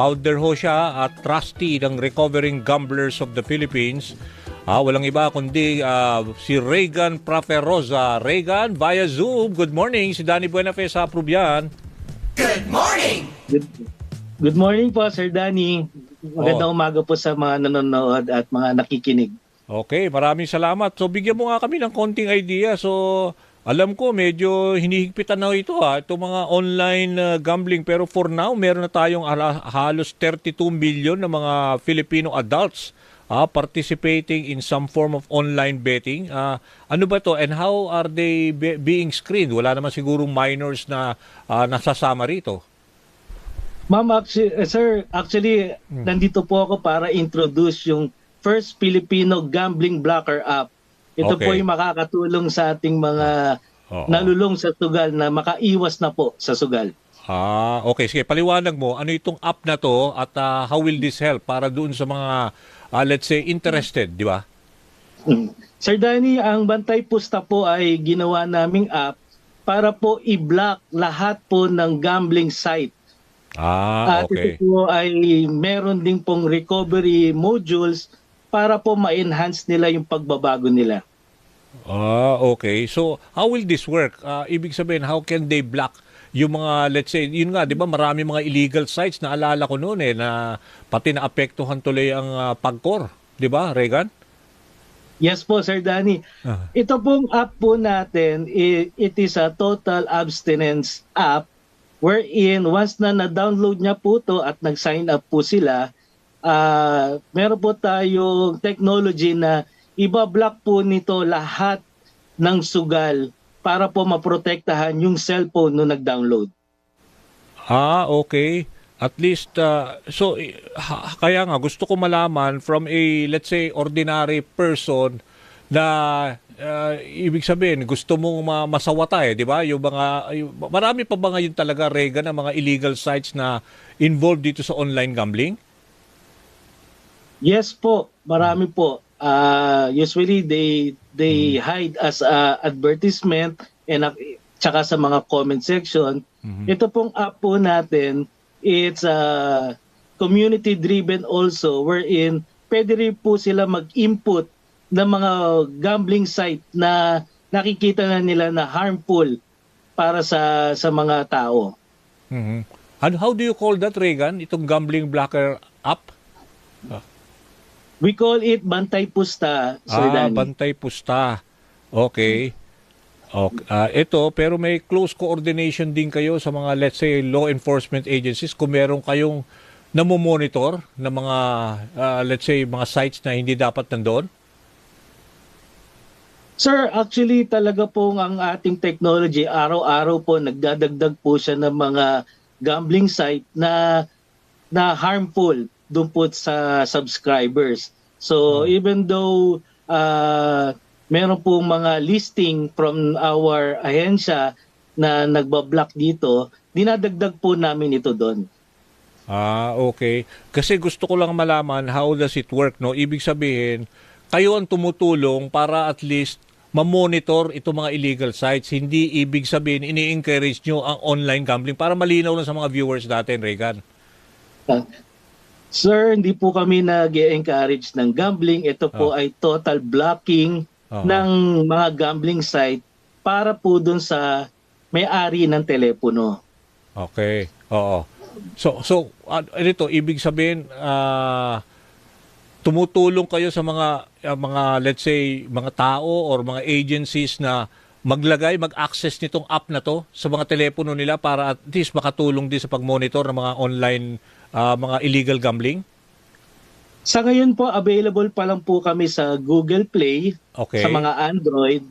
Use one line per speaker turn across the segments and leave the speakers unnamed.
Founder ho siya at trustee ng Recovering Gamblers of the Philippines. Walang iba kundi si Regan Praferoza. Regan, via Zoom. Good morning. Si Danny Buenafe sa approve yan.
Good morning!
Good morning po, Sir Danny. Magandang umaga po sa mga nanonood at mga nakikinig.
Okay, maraming salamat. So bigyan mo nga kami ng konting idea. So alam ko medyo hinihigpitan na ito itong mga online gambling, pero for now meron na tayong halos 32 million na mga Filipino adults participating in some form of online betting. Ano ba to and how are they being screened? Wala naman sigurong minors na nasasama rito.
Ma'am, actually, nandito po ako para introduce yung first Filipino gambling blocker app. Ito po yung makakatulong sa ating mga nalulong sa sugal na makaiwas na po sa sugal.
Okay. Sige, paliwanag mo, ano itong app na to at how will this help para doon sa mga, let's say, interested, di ba?
Sir Danny, ang Bantay Pusta po ay ginawa naming app para po i-block lahat po ng gambling site. At
okay.
ito po ay meron din pong recovery modules para po ma-enhance nila yung pagbabago nila.
Okay. So, how will this work? Ibig sabihin, how can they block yung mga, let's say, yun nga, di ba, marami mga illegal sites na alala ko noon na pati naapektuhan tuloy ang pagkor. Di ba, Regan?
Yes po, Sir Danny. Ito pong app po natin, it is a total abstinence app wherein once na na-download niya po to at nag-sign up po sila, meron po tayong technology na ibablock po nito lahat ng sugal para po maprotektahan yung cellphone no nag-download.
Okay. At least, kaya nga gusto ko malaman from a, let's say, ordinary person na ibig sabihin, gusto mong masawata di ba? Marami pa ba ngayon talaga, Regan, ng mga illegal sites na involved dito sa online gambling?
Yes po, marami po. Usually they hide as advertisement and tsaka sa mga comment section. Ito pong app po natin, it's community driven also wherein pwede rin po sila mag-input ng mga gambling site na nakikita na nila na harmful para sa mga tao.
And how do you call that, Regan? Itong gambling blocker app?
We call it Bantay Pusta, Sir Danny.
Bantay Pusta. Okay. Ito, pero may close coordination din kayo sa mga, let's say, law enforcement agencies kung meron kayong namomonitor na mga, let's say, mga sites na hindi dapat nandoon?
Sir, actually talaga po ang ating technology, araw-araw po nagdadagdag po siya ng mga gambling site na harmful doon po sa subscribers. So even though meron po mga listing from our ahensya na nagbablock dito, dinadagdag po namin ito doon.
Okay. Kasi gusto ko lang malaman how does it work, no? Ibig sabihin, kayo ang tumutulong para at least ma-monitor itong mga illegal sites. Hindi ibig sabihin, ini-encourage nyo ang online gambling para malinaw lang sa mga viewers natin, Regan.
Sir, hindi po kami nag-encourage ng gambling. Ito po ay total blocking ng mga gambling site para po dun sa may-ari ng telepono.
Okay. Oo. So ito, ibig sabihin, tumutulong kayo sa mga let's say mga tao or mga agencies na mag-access nitong app na to sa mga telepono nila para at least makatulong din sa pag-monitor ng mga online mga illegal gambling?
Sa ngayon po, available pa lang po kami sa Google Play, sa mga Android.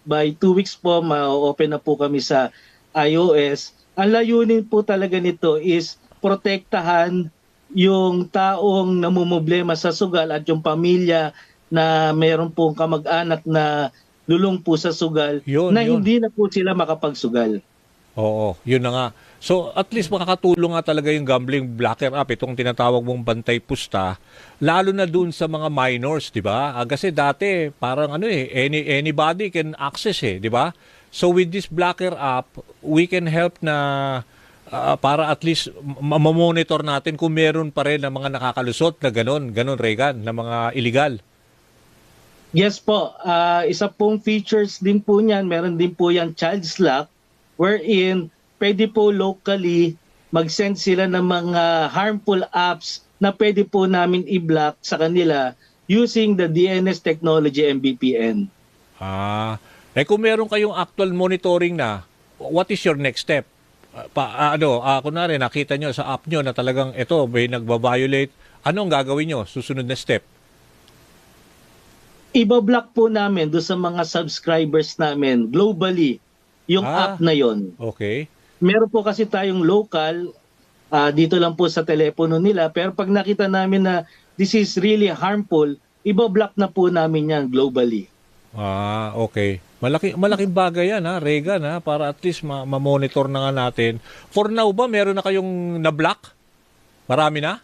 By 2 weeks po, ma-open na po kami sa iOS. Ang layunin po talaga nito is protektahan yung taong namumblema sa sugal at yung pamilya na mayroon pong kamag-anak na lulong po sa sugal hindi na po sila makapagsugal.
Oo, yun na nga. So at least makakatulong nga talaga yung gambling blocker app, itong tinatawag mong Bantay Pusta, lalo na dun sa mga minors, di ba? Kasi dati parang anybody can access di ba? So with this blocker app, we can help na para at least mamonitor natin kung meron pa rin ng mga nakakalusot na ganon, Regan, na mga illegal.
Yes po, isa pong features din po niyan, meron din po yan child's lock, wherein pwede po locally mag-send sila ng mga harmful apps na pwede po namin i-block sa kanila using the DNS technology and VPN.
Kung meron kayong actual monitoring na, what is your next step? Kunwari, nakita nyo sa app nyo na talagang ito, may nagbabiolate, anong gagawin nyo? Susunod na step?
Ibablock po namin doon sa mga subscribers namin globally yung app na yon.
Okay.
Meron po kasi tayong local, dito lang po sa telepono nila, pero pag nakita namin na this is really harmful, ibablock na po namin yan globally.
Okay. Malaking bagay yan, Regan, para at least ma-monitor na nga natin. For now ba, meron na kayong na-block? Marami na?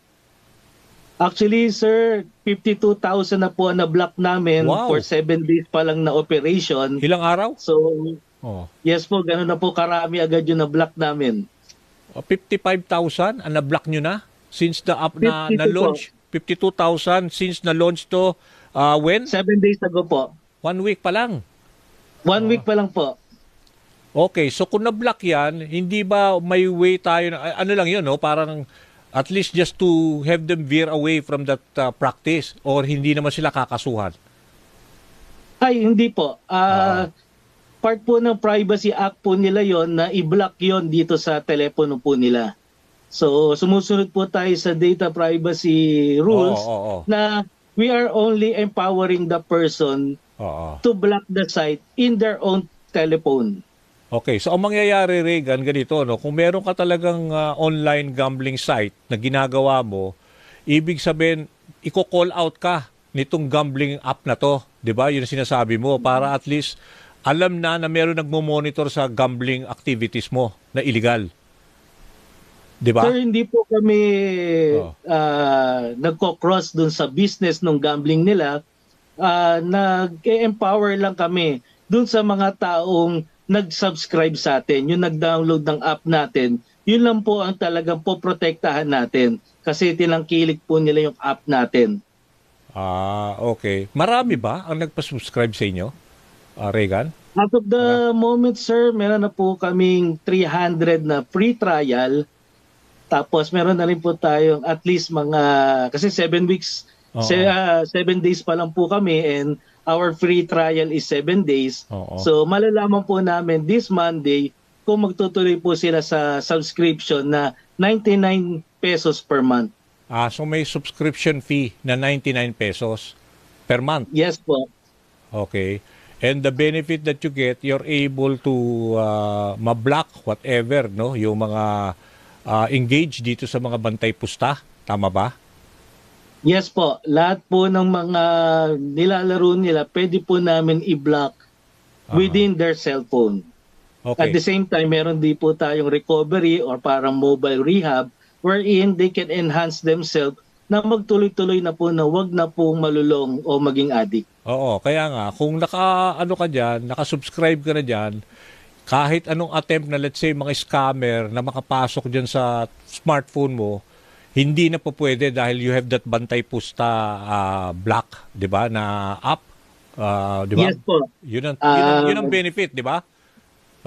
Actually, sir, 52,000 na po ang na-block namin for 7 days pa lang na operation.
Ilang araw?
So, yes po, gano'n na po karami agad yung na-block namin.
55,000 ang na-block nyo na? Since the app na-launch? 52,000 since na-launch to when? 7
days ago po.
1 week pa lang?
1 week pa lang po.
Okay, so kung na-block yan, hindi ba may way tayo, ano lang yun, parang at least just to have them veer away from that practice or hindi naman sila kakasuhan?
Ay, hindi po. Part po ng Privacy Act po nila yon na i-block yon dito sa telepono po nila. So, sumusunod po tayo sa data privacy rules na we are only empowering the person to block the site in their own telephone.
Okay, so ang mangyayari, Regan, ganito, kung meron ka talagang online gambling site na ginagawa mo, ibig sabihin, i-call out ka nitong gambling app na to, di ba? Yun ang sinasabi mo, para at least alam na meron nagmo-monitor sa gambling activities mo na illegal. Di ba?
Sir, hindi po kami nagko-cross dun sa business ng gambling nila. Nag-empower lang kami dun sa mga taong nag-subscribe sa atin, yung nag-download ng app natin, yun lang po ang talagang poprotektahan natin kasi tinangkilik po nila yung app natin.
Okay. Marami ba ang nagpa-subscribe sa inyo, Regan?
Out of the moment, sir, meron na po kaming 300 na free trial. Tapos meron na rin po tayong at least mga, kasi 7 weeks, 7 days pa lang po kami and our free trial is 7 days. So malalaman po namin this Monday kung magtutuloy po sila sa subscription na 99 pesos per month.
So may subscription fee na 99 pesos per month?
Yes po.
Okay. And the benefit that you get, you're able to ma-block whatever, yung mga engage dito sa mga bantay pusta. Tama ba?
Yes po. Lahat po ng mga nilalaro nila, pwede po namin i-block within their cellphone.
Okay.
At the same time, meron din po tayong recovery or parang mobile rehab wherein they can enhance themselves na magtuloy-tuloy na po na wag na pong malulong o maging addict.
Oo, kaya nga, kung nakasubscribe ka na dyan, kahit anong attempt na let's say mga scammer na makapasok dyan sa smartphone mo, hindi na po pwede dahil you have that bantay pusta block, 'di ba, na app, 'di ba?
Yes po.
Yun ang benefit, 'di ba?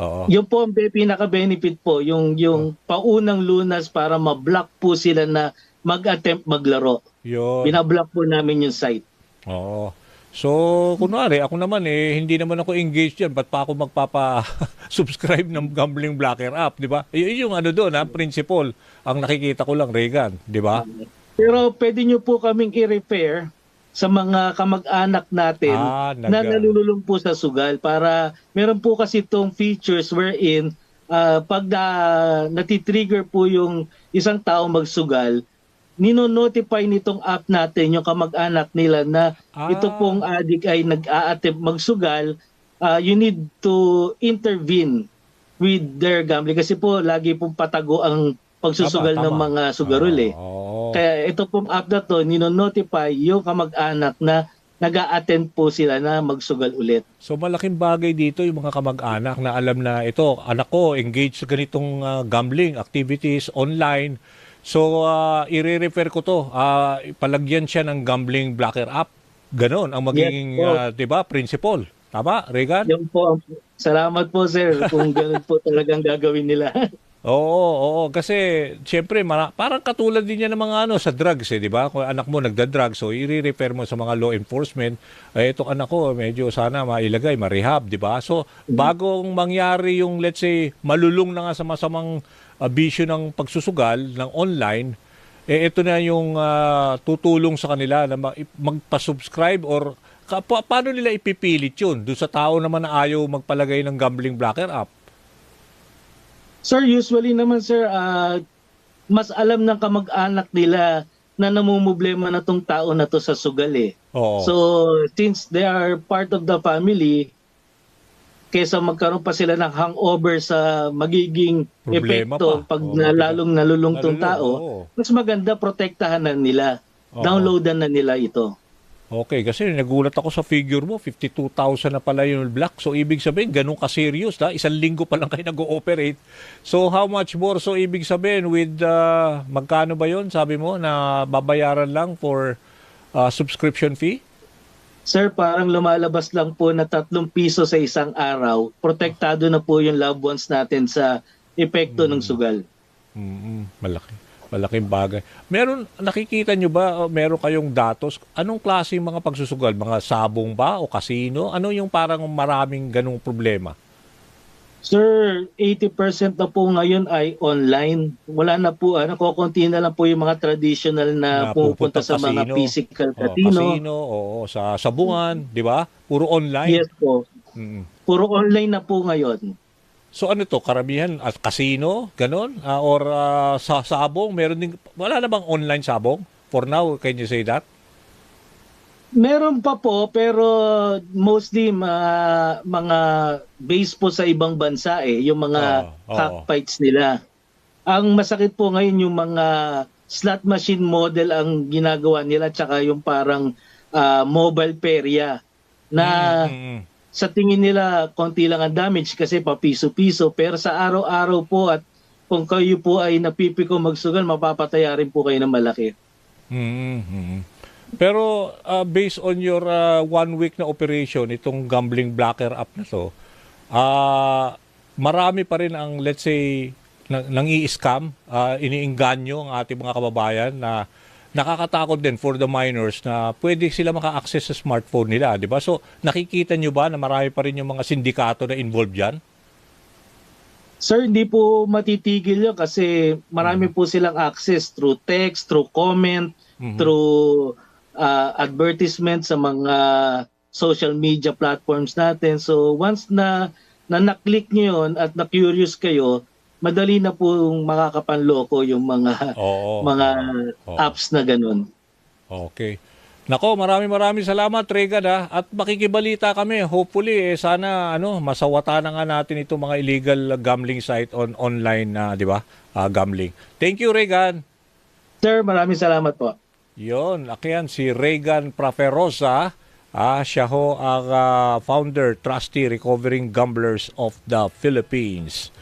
Oo.
Yun po ang pinaka-benefit po, yung paunang lunas para ma-block po sila na mag-attempt maglaro.
Yun.
Binablock po namin yung site.
Oo. So, kunwari, ako naman hindi naman ako engaged yan. Ba't pa ako magpapa-subscribe ng gambling blocker app, di ba? Yung doon, principle. Ang nakikita ko lang, Regan, di ba?
Pero pwede nyo po kaming i-repair sa mga kamag-anak natin na nalululong po sa sugal para meron po kasi itong features wherein pag natitrigger po yung isang tao magsugal, nino-notify nitong app natin yung kamag-anak nila na ito pong addict ay nag-a-attempt magsugal, you need to intervene with their gambling kasi po lagi pong patago ang pagsusugal ng mga sugarol Kaya ito pong app na to, nino-notify yung kamag-anak na nag-a-attend po sila na magsugal ulit.
So malaking bagay dito yung mga kamag-anak na alam na ito, anak ko engaged sa ganitong gambling activities online. So i-refer ko to, palagyan siya ng gambling blocker app. Ganon ang magiging,
Yes po.
'di ba, principle. Tama, Regan?
Yung po, salamat po sir kung gano'n po talagang gagawin nila.
Oo, kasi siyempre parang katulad din yan ng mga sa drugs di ba? Kung anak mo nagda-drugs, so i-refer mo sa mga law enforcement, itong anak ko medyo sana mailagay, ma-rehab, di ba? So bagong mangyari yung let's say malulung na nga sa masamang bisyo ng pagsusugal ng online, ito na yung tutulong sa kanila na magpa-subscribe or paano nila ipipilit yun doon sa tao naman na ayaw magpalagay ng gambling blocker app?
Sir, usually naman sir, mas alam ng kamag-anak nila na namumblema na tong tao na to sa sugal eh.
Oo.
So, since they are part of the family, kesa magkaroon pa sila ng hangover sa magiging
Problema
epekto
pa.
pag
Oo,
lalong nalulung tong tao,
oo.
mas maganda protektahan na nila.
Oo.
Downloadan na nila ito.
Okay, kasi nagulat ako sa figure mo, 52,000 na pala yung block. So, ibig sabihin, ganun ka-serious, na? Isang linggo pa lang kayo nag-ooperate. So, how much more? So, ibig sabihin, with, magkano ba yon sabi mo, na babayaran lang for subscription fee?
Sir, parang lumalabas lang po na 3 piso sa isang araw. Protektado na po yung loved ones natin sa epekto ng sugal.
Malaki. Malaking bagay. Nakikita nyo ba, meron kayong datos? Anong klaseng mga pagsusugal? Mga sabong ba o kasino? Ano yung parang maraming ganung problema?
Sir, 80% na po ngayon ay online. Wala na po, kukunti na lang po yung mga traditional na pupunta sa mga physical casino.
Casino, sa sabungan, di ba? Puro online.
Yes po. Puro online na po ngayon.
So ano to, karamihan at casino, ganon? Or sa sabong, wala na bang online sabong? For now, can you say that?
Meron pa po, pero mostly mga base po sa ibang bansa yung mga cockfights nila. Ang masakit po ngayon yung mga slot machine model ang ginagawa nila, tsaka yung parang mobile perya na sa tingin nila konti lang ang damage kasi papiso-piso, pero sa araw-araw po at kung kayo po ay napipiko magsugal, mapapataya rin po kayo ng malaki.
Pero based on your 1 week na operation, itong gambling blocker app na to, marami pa rin ang let's say nang i-scam, iniingganyo ang ating mga kababayan na nakakatakot din for the minors na pwede sila maka-access sa smartphone nila, di ba? So, nakikita nyo ba na marami pa rin yung mga sindikato na involved dyan?
Sir, hindi po matitigil yun kasi marami po silang access through text, through comment, through advertisement sa mga social media platforms natin. So, once na na-click nyo yun at na-curious kayo, madali na po makakapanloko yung mga apps na ganun.
Okay. Nako, maraming salamat, Regan, at makikibalita kami. Hopefully sana masawata na nga natin itong mga illegal gambling site online na, di ba? Gambling. Thank you, Regan.
Sir, maraming salamat po.
Yon, akiyan si Regan Praferosa. Siya ho ang founder, trustee, Recovering Gamblers of the Philippines.